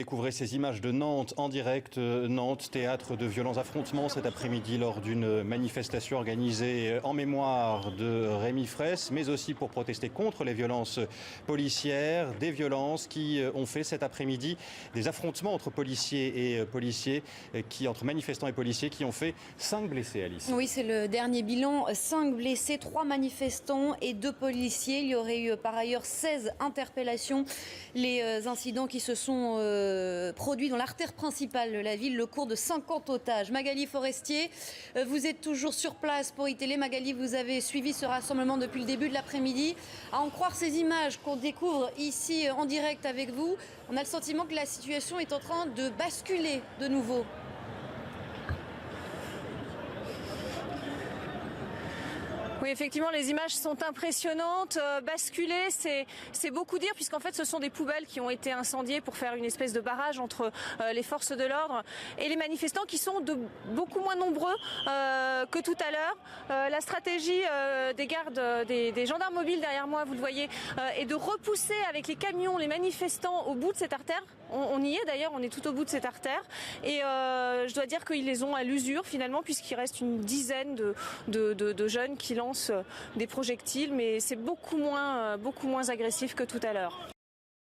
découvrez ces images de Nantes en direct. Nantes, théâtre de violents affrontements cet après-midi lors d'une manifestation organisée en mémoire de Rémi Fraisse, mais aussi pour protester contre les violences policières. Des violences qui ont fait cet après-midi des affrontements entre entre manifestants et policiers qui ont fait 5 blessés, Alice. Oui, c'est le dernier bilan. 5 blessés, 3 manifestants et 2 policiers. Il y aurait eu par ailleurs 16 interpellations. Les incidents qui se sont produits dans l'artère principale de la ville, le cours de 50 otages. Magali Forestier, vous êtes toujours sur place pour iTélé. Magali, vous avez suivi ce rassemblement depuis le début de l'après-midi. À en croire ces images qu'on découvre ici en direct avec vous, on a le sentiment que la situation est en train de basculer de nouveau. Oui, effectivement, les images sont impressionnantes. Basculer, c'est beaucoup dire, puisqu'en fait, ce sont des poubelles qui ont été incendiées pour faire une espèce de barrage entre les forces de l'ordre et les manifestants qui sont beaucoup moins nombreux que tout à l'heure. La stratégie des gardes, des gendarmes mobiles derrière moi, vous le voyez, est de repousser avec les camions les manifestants au bout de cette artère. On y est d'ailleurs, on est tout au bout de cette artère. Et je dois dire qu'ils les ont à l'usure finalement, puisqu'il reste une dizaine de jeunes qui lancent des projectiles, mais c'est beaucoup moins agressif que tout à l'heure.